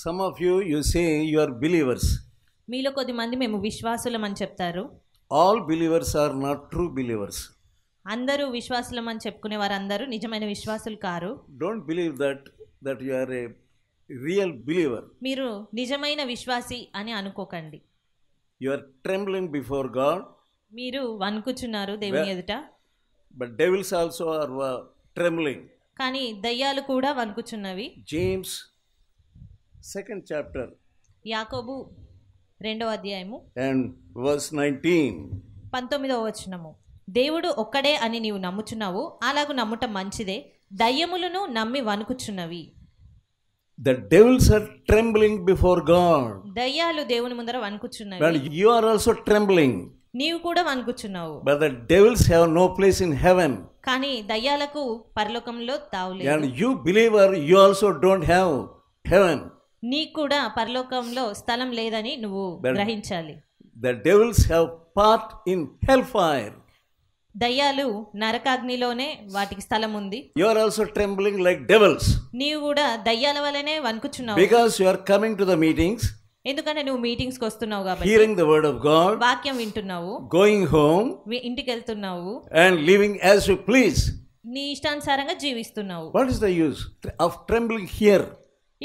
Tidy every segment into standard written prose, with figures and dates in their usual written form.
Some of you say you are believers. మీలో కొద్దిమంది మేము విశ్వాసులం అని చెప్తారు. All believers are not true believers. అందరూ విశ్వాసులం అని చెప్పుకునే వారందరూ నిజమైన విశ్వాసులు car. Don't believe that you are a real believer. మీరు నిజమైన విశ్వాసి అని అనుకోకండి. You are trembling before God. మీరు వణుకుచున్నారు దేవుని ఎదుట. But devils also are trembling. కానీ దయ్యాలు కూడా వణుకుచున్నవి. James 2nd chapter యాకోబు 2వ అధ్యాయము and verse 19. 19వ వచనము. దేవుడు ఒక్కడే అని నీవు నమ్ముచున్నావు, అలాగు నమ్ముట మంచిదే. దయ్యములను నమ్మి వణుకుచున్నవి. The devils are trembling before God. దయ్యాలు దేవుని ముందర వణుకుచున్నవి. But you are also trembling. నీవు కూడా వణుకుచున్నావు. But the devils have no place in heaven. కానీ దయ్యాలకు పరలోకంలో తావులేదు. And you believer, you also don't have heaven. నీకు కూడా పరలోకంలో స్థలం లేదని నువ్వు గ్రహించాలి. The devils have part in hellfire. దయ్యాలు నరకాగ్నిలోనే వాటికి స్థలం ఉంది. You are also trembling like devils. నీవు కూడా దయ్యాల వలనే వణుకుచున్నావు. Because you are coming to the meetings. ఎందుకంటే నువ్వు మీటింగ్స్ కి వస్తున్నావు కాబట్టి. Hearing the word of God. వాక్యం వింటున్నావు. Going home. ఇంటికి వెళ్తున్నావు. And living as you please. నీ ఇష్టానుసారంగా జీవిస్తున్నావు. What is the use of trembling here?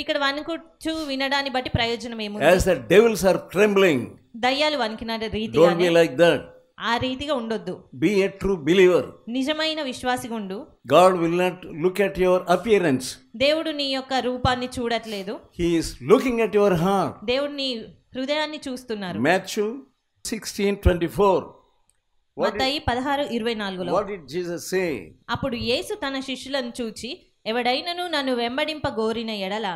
ఇక్కడ వణుకుచు వినడాన్ని బట్టి ప్రయోజనం ఏముంది? As the devils are trembling. దయ్యాలు వణికిన రీతిగా. Don't be like that. ఆ రీతిగా ఉండొద్దు. Be a true believer. నిజమైన విశ్వాసిగా ఉండు. God will not look at your appearance. దేవుడు నీ యొక్క రూపాన్ని చూడట్లేదు. He is looking at your heart. దేవుడు నీ హృదయాన్ని చూస్తున్నారు. Matthew 16:24. Mattayi 16:24లో. What did Jesus say? అప్పుడు యేసు తన శిష్యులను చూచి, ఎవడైనను నన్ను వెంబడింప గోరిన ఎడల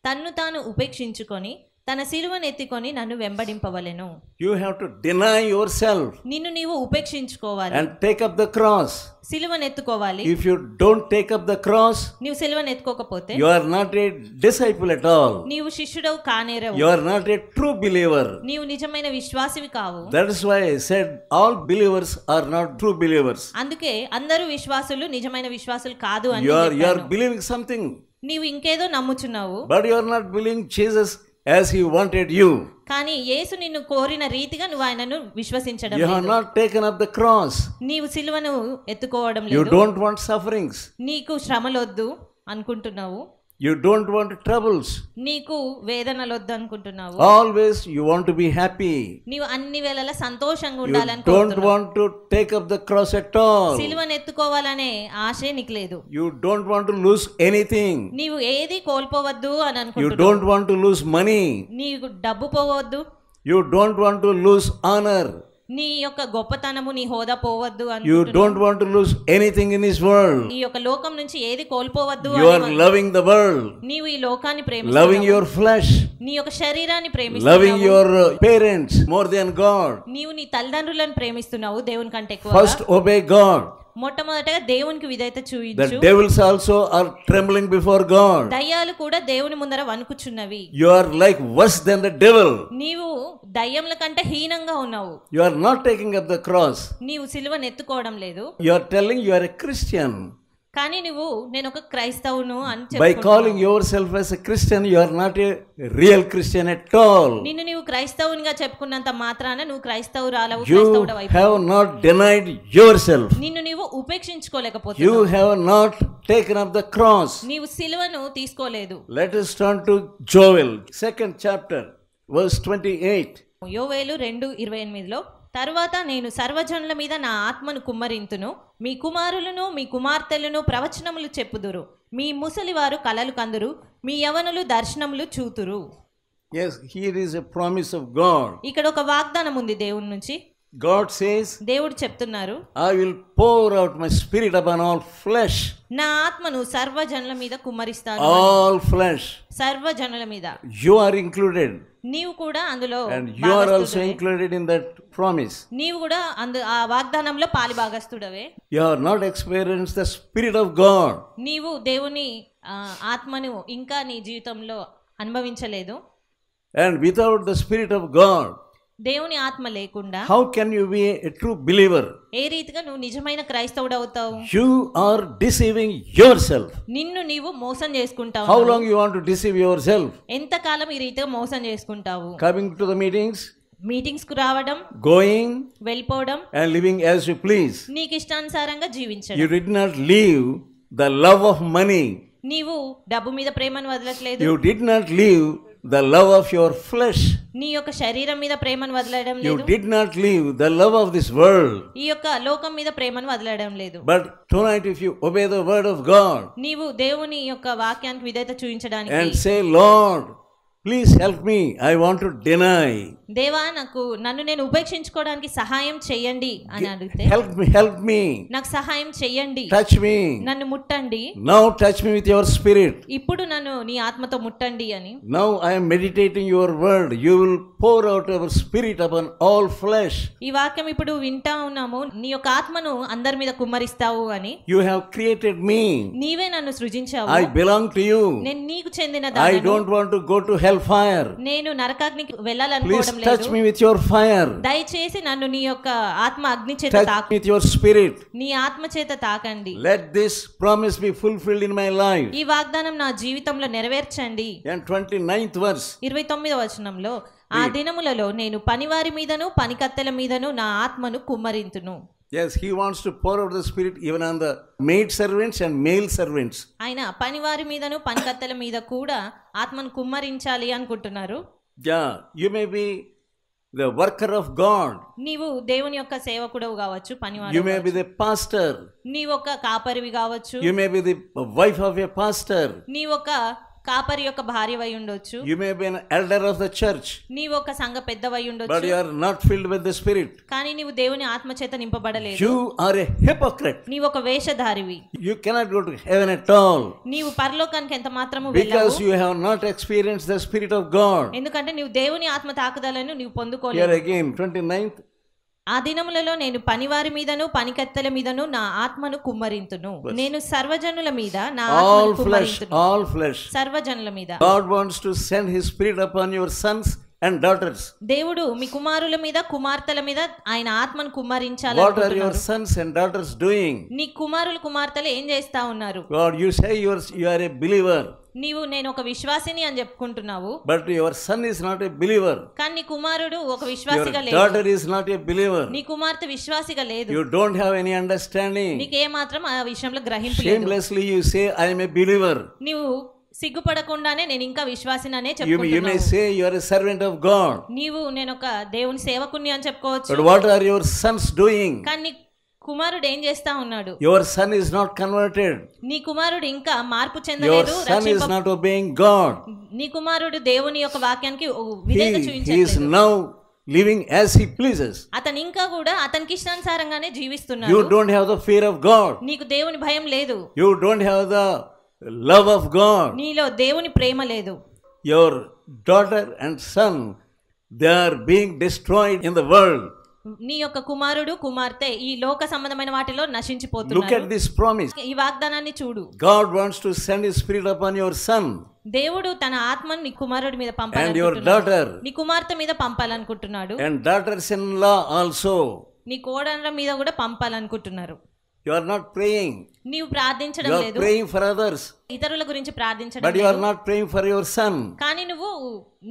తన్ను తాను ఉపేక్షించుకొని తన సిలువను ఎత్తుకొని నన్ను వెంబడింపవలెను. You have to deny yourself. నిన్ను నీవు ఉపేక్షించుకోవాలి. And take up the cross. సిలువను ఎత్తుకోవాలి. If you don't take up the cross, నీవు సిలువను ఎత్తుకోకపోతే you are not a disciple at all. నీవు శిష్యుడవు కానేరవు. You are not a true believer. నీవు నిజమైన విశ్వాసివి కావు. That is why I said all believers are not true believers. అందుకే అందరూ విశ్వాసులు నిజమైన విశ్వాసులు కాదు అని You చెప్పాను. are believing something. నీవు ఇంకేదో నమ్ముచున్నావు. But you are not believing Jesus as he wanted you. కానీ యేసు నిన్ను కోరిన రీతిగా నువ్వు ఆయనను విశ్వసించడం You లేదు. have not taken up the cross. నీవు సిలువను ఎత్తుకోవడం You లేదు. don't want sufferings. నీకు శ్రమలొద్దు అనుకుంటున్నావు. You don't want troubles. నీకు వేదనలొద్దు అనుకుంటున్నావు. Always you want to be happy. నీవు అన్ని వేళలా సంతోషంగా You ఉండాలని don't want to take up the cross at all. సిలువను ఎత్తుకోవాలనే ఆశే నీకు లేదు. You don't want to lose anything. నీవు ఏది కోల్పోవద్దు అని You అనుకుంటున్నావు. don't want to lose money. నీకు డబ్బు పోవద్దు. You don't want to lose honor. నీ యొక్క గొప్పతనము నీ హోదా పోవద్దు You అనుకుంటున్నావు. don't want to lose anything in this world. ఈ యొక్క లోకం నుంచి ఏది కోల్పోవద్దు You are అని loving the world. నీవు ఈ లోకాన్ని Loving ప్రేమిస్తున్నావు. your flesh. నీ యొక్క శరీరాన్ని Loving ప్రేమిస్తున్నావు. your parents more than God. నీవు నీ తల్లిదండ్రులను ప్రేమిస్తున్నావు దేవుని కంటే ఎక్కువ. First obey God. మొట్టమొదటగా దేవునికి విధేయత The చూయించు. devils also are trembling before God. దయ్యాలు కూడా దేవుని ముందర వణుకుచున్నవి. You are like worse than the devil. నీవు దయ్యముల కంటే హీనంగా ఉన్నావు. You are not taking up the cross. నీవు సిలువను ఎత్తుకోవడం లేదు. You are telling you are a Christian. కానీ నువ్వు నేను ఒక క్రైస్తవును అని By చెప్పుకుంటున్నావు. calling yourself as a Christian, you are not a real Christian at all. నిన్ను నీవు క్రైస్తవునిగా చెప్పుకున్నంత మాత్రాన నువ్వు క్రైస్తవురాలవు, You క్రైస్తవుడవు అయిపోవు. have not denied yourself. నిన్ను నీవు ఉపేక్షించుకోలేకపోతున్నావు. You have not taken up the cross. నీవు సిలువను తీసుకోలేదు. Let us turn to Joel 2nd chapter verse 28. యోవేలు 2:28లో, తరువాత నేను సర్వజనుల మీద నా ఆత్మను కుమ్మరింతును, మీ కుమారులను మీ కుమార్తెలను ప్రవచనములు చెప్పుదురు, మీ ముసలివారు కలలు కందురు, మీ యవనులు దర్శనములు చూతురు. Yes, here is a promise of God. ఇక్కడ ఒక వాగ్దానం ఉంది దేవుని నుంచి. God says, దేవుడు చెప్తున్నారు, I will pour out my spirit upon all flesh. నా ఆత్మను సర్వజనుల మీద కుమ్మరిస్తాను. All flesh. సర్వజనుల మీద. You are included. నీవు కూడా అందులో And you are also భాగస్థుడవే. included in that promise. నీవు కూడా ఆ వాగ్దానంలో పాలి భాగస్థుడవే. You have not experienced the spirit of God. నీవు దేవుని ఆత్మను ఇంకా నీ జీవితంలో అనుభవించలేదు. And without the spirit of God, దేవుని ఆత్మ లేకుండా how can you be a true believer? ఏ రీతిగా నువ్వు నిజమైన క్రైస్తవుడు అవుతావు? You are deceiving yourself. నిన్ను నీవు మోసం చేసుకుంటావు. How long you want to deceive yourself? ఎంత కాలం ఈ రీతిగా మోసం చేసుకుంటావు? Coming to the meetings, meetings కు రావడం, going వెళ్ళిపోవడం, and living as you please. నీకు ఇష్టానుసారంగా జీవించడం. You did not leave the love of money. నీవు డబ్బు మీద ప్రేమను వదలట్లేదు. You did not leave the love of your flesh. నీ యొక్క శరీరం మీద ప్రేమను వదలడం You లేదు. did not leave the love of this world. ఈ యొక్క లోకం మీద ప్రేమను వదలడం లేదు. But tonight if you obey the word of God నీవు దేవుని యొక్క వాక్యానికి విధేయత చూపించడానికి and say, Lord, please help me, I want to deny. దేవా నన్ను నేను ఉపేక్షించుకోవడానికి సహాయం చెయ్యండి అని అడిగితే, Help me, నాకు సహాయం చెయ్యండి, touch me, నన్ను ముట్టండి, now touch me with your spirit. ఇప్పుడు నన్ను నీ ఆత్మతో ముట్టండి అని. Now I am meditating your word, you will pour out your spirit upon all flesh. ఈ వాక్యం ఇప్పుడు వింటా ఉన్నాము, నీ యొక్క ఆత్మను అందరి మీద కుమ్మరిస్తావు అని. You have created me, నీవే నన్ను సృజించావు, I belong to you, నేను నీకు చెందిన I దానను, don't want to go to hellfire. నేను నరకాగ్నికి Please వెళ్ళాలనుకోవడం touch లేదు. me with your fire, దయచేసి నన్ను నీ యొక్క ఆత్మ అగ్ని చేత touch me తాకు, with your spirit. నీ ఆత్మ చేత తాకండి. Let this promise be fulfilled in my life. ఈ వాగ్దానం నా జీవితంలో నెరవేర్చండి. And 29th verse, 29వ వచనంలో, ఆ దినములలో నేను పనివారి మీదను పనికత్తెల మీదను నా ఆత్మను కుమ్మరింతును. yes, he wants to pour out the spirit even on the maid servants and male servants. ఆయన పనివారి మీదను పనికత్తెల మీద కూడా ఆత్మను కుమ్మరించాలి అనుకుంటున్నారు. Yeah, you may be the worker of God, నీవు దేవుని యొక్క సేవకుడవు కావచ్చు, పనివాడు you may be the pastor, నీవు ఒక కాపరివి కావచ్చు, you may be the wife of a pastor, నీవు ఒక కాపరి యొక్క భార్యవై ఉండొచ్చు, you may be an elder of the church, నీవు ఒక సంఘ పెద్దవై but ఉండొచ్చు, you are not filled with the spirit. కానీ నీవు దేవుని ఆత్మ చేత నింపబడలేదు. You are a hypocrite. నీవు ఒక వేషధారివి. You cannot go to heaven at all నీవు పరలోకానికి ఎంత మాత్రము వెళ్ళవు, because you have not experienced the spirit of God. ఎందుకంటే నీవు దేవుని ఆత్మ తాకుదలను నీవు Here పొందుకోలేవు. again, 29th, ఆ దినములలో నేను పనివారి మీదను పనికత్తెల మీదను నా ఆత్మను కుమ్మరింతును. నేను సర్వజనుల మీద నా ఆత్మను all flesh, కుమ్మరింతును. all flesh. సర్వజనుల మీద. God wants to send his spirit upon your sons and daughters. దేవుడు మీ కుమారుల మీద కుమార్తెల మీద ఆయన ఆత్మను What are your కుమ్మరించాలనుకుంటున్నారు. sons and daughters doing? నీ కుమారులు కుమార్తెలు ఏం చేస్తా ఉన్నారు? God, you say you are a believer, నీవు నేను ఒక విశ్వాసిని అని చెప్పుకుంటున్నావు, but your son is not a believer. కానీ నీ కుమారుడు ఒక Your విశ్వాసిగా లేదు, daughter is not a believer. నీ కుమార్తె విశ్వాసిగా లేదు. You don't have any understanding. నీకు ఏ మాత్రం ఆ విషయంలో గ్రహింపు లేదు. Shamelessly you say, I am a believer. నీవు సిగ్గుపడకుండానే నేను ఇంకా విశ్వాసిననే You may చెప్పుకుంటున్నావు. say you are a servant of God. నీవు నేను ఒక దేవుని సేవకుని అని చెప్పుకోవచ్చు, But what are your sons doing? కానీ నీ కుమారుడు ఏం చేస్తా ఉన్నాడు? Your son is not converted. నీ కుమారుడు ఇంకా మార్పు Your చెందలేదు, son is not obeying God. నీ కుమారుడు దేవుని యొక్క వాక్యానికి విధేయత He is చూపించట్లేదు. now living as he pleases. అతను ఇంకా కూడా అతనికి ఇష్టానుసారంగానే You జీవిస్తున్నాడు. don't have the fear of God. నీకు దేవుని భయం లేదు, You don't have the love of God. నీలో దేవుని ప్రేమ లేదు. Your daughter and son, they are being destroyed in the world. నీ యొక్క కుమారుడు కుమార్తె ఈ లోక సంబంధమైన వాటిలో Look at నశించిపోతున్నారు. this promise. ఈ వాగ్దానాన్ని చూడు. God wants to send his spirit upon your son దేవుడు తన ఆత్మను నీ కుమారుడి మీద and your పంపాలనుకుంటున్నాడు, daughter నీ కుమార్తె మీద పంపాలనుకుంటున్నాడు, and daughters-in-law also. నీ కోడళ్ళ మీద కూడా పంపాలనుకుంటున్నారు. You are not praying. నీవు ప్రార్థించడం You are లేదు, praying for others, ఇతరుల గురించి ప్రార్థించడం but you are లేదు, not praying for your son. కానీ నువ్వు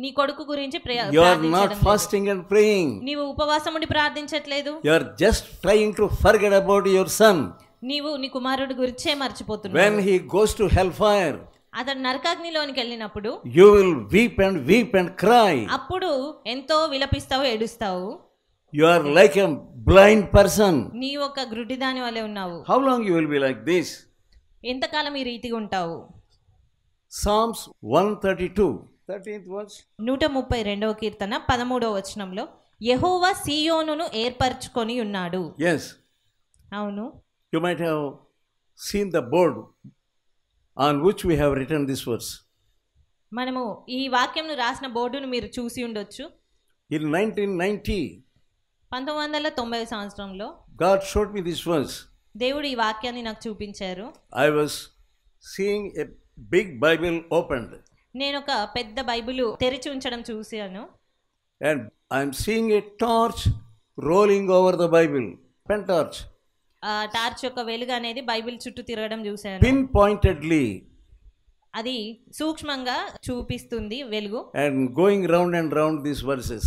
నీ కొడుకు గురించి You are not ప్రార్థించడం లేదు. fasting and praying. నీవు ఉపవాసం ఉండి ప్రార్థించట్లేదు, You are just trying to forget about your son. నీవు నీ కుమారుడి గురించే మర్చిపోతున్నావు. When he goes to hellfire, అతడు నరకాగ్నిలోనికి వెళ్ళినప్పుడు you will weep and cry. అప్పుడు ఎంతో విలపిస్తావు, ఏడుస్తావు. You are like a blind person. నీ ఒక గ్రుడ్డిదాని వలె ఉన్నావు. How long you will be like this? ఎంతకాలం ఈ రీతిగా ఉంటావు? Psalms 132, 13th verse. 132వ కీర్తన 13వ వచనంలో, యెహోవా సీయోనును ఏర్పరచుకొని ఉన్నాడు. Yes, అవును, you might have seen the board on which we have written this verse. మనము ఈ వాక్యంను రాసిన బోర్డును మీరు చూసి ఉండొచ్చు. In 1990, 1990 సంవత్సరంలో God showed me this verse. దేవుడు ఈ వాక్యాన్ని నాకు చూపించారు. I was seeing a big Bible opened, నేను ఒక పెద్ద బైబిల్ తెరిచి ఉంచడం చూశాను. And I am seeing a torch rolling over the Bible. Pen torch. ఆ టార్చ్ యొక్క వెలుగు అనేది బైబిల్ చుట్టూ తిరగడం చూశాను. Pinpointedly. అది సూక్ష్మంగా చూపిస్తుంది వెలుగు. And going round and round these verses.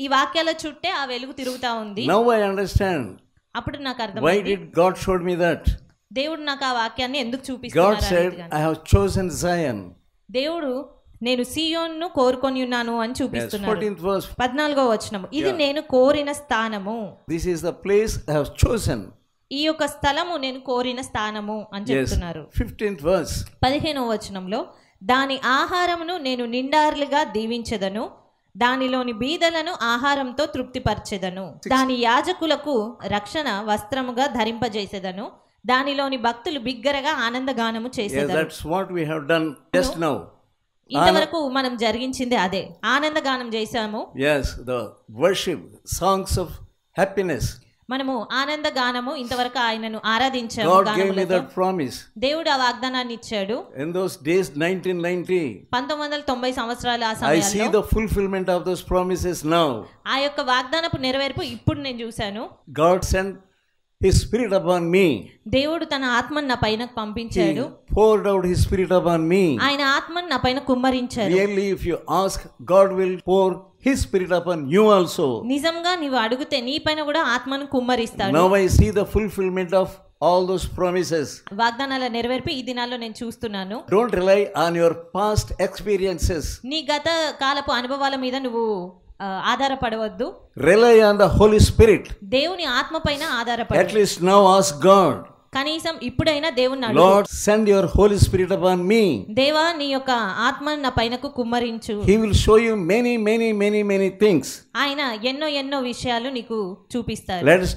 ఈ వాక్యాల చుట్టే ఆ వెలుగు తిరుగుతా ఉంది. Now I understand. అప్పుడు నాకు Why అర్థమైంది. did God showed me that? దేవుడు నాకు ఆ వాక్యాన్ని ఎందుకు God చూపిస్తున్నారు said, అనేది. I have chosen Zion. దేవుడు నేను సియోన్ను కోరుకొని ఉన్నాను అని Yes, చూపిస్తున్నాడు. 14th verse. 14వ వచనం, ఇది నేను కోరిన స్థానము. This is the place I have chosen. ఈ యొక్క స్థలము నేను కోరిన స్థానము అని Yes, చెప్తున్నారు. 15th verse. 15వ వచనంలో, దాని ఆహారమును నేను నిండార్లుగా దీవించెదను, దానిలోని బీదలను ఆహారంతో తృప్తిపరచెదను, దాని యాజకులకు రక్షణ వస్త్రముగా ధరింపజేసేదను, దానిలోని భక్తులు బిగ్గరగా ఆనందగానము Yes, చేసేదను. that's what we have done just now. ఇంతవరకు మనం జరిగించింది అదే, ఆనందగానం చేశాము. Yes, the worship, songs of happiness. మనము ఆనందగానము ఇంతవరకు ఆయనను ఆరాధించాము. God gave me గానములతో. that promise. దేవుడు ఆ వాగ్దానాన్ని ఇచ్చాడు. In those days, 1990, 1990 సంవత్సరాల ఆ I see సమయంలో the fulfillment of those promises now. ఆ యొక్క వాగ్దానపు నెరవేర్పు ఇప్పుడు నేను చూశాను. God sent His Spirit upon me. దేవుడు తన ఆత్మను నా పైన He పంపించాడు. poured out His Spirit upon me. ఆయన ఆత్మను నా పైన కుమ్మరించాడు. Really, if you ask, God will pour His Spirit upon you also. నిజంగా నీవు అడిగితే నీ పైన కూడా ఆత్మను కుమ్మరిస్తాడు. Now I see the fulfillment of all those promises. వాగ్దానాల నెరవేర్పు ఈ దినాల్లో నేను చూస్తున్నాను. Don't rely on your past experiences. నీ గత కాలపు అనుభవాల మీద నువ్వు ఆధారపడవద్దు. Rely on the Holy Spirit. దేవుని ఆత్మ పైన ఆధారపడు. At least now ask God, కనీసం ఇప్పుడైనా దేవుని అడుగు. Lord, send your Holy Spirit upon me. దేవా నీ యొక్క ఆత్మను నా పైనకు కుమ్మరించు. He will show you many things. ఆయన ఎన్నో విషయాలు నీకు చూపిస్తారు. Let us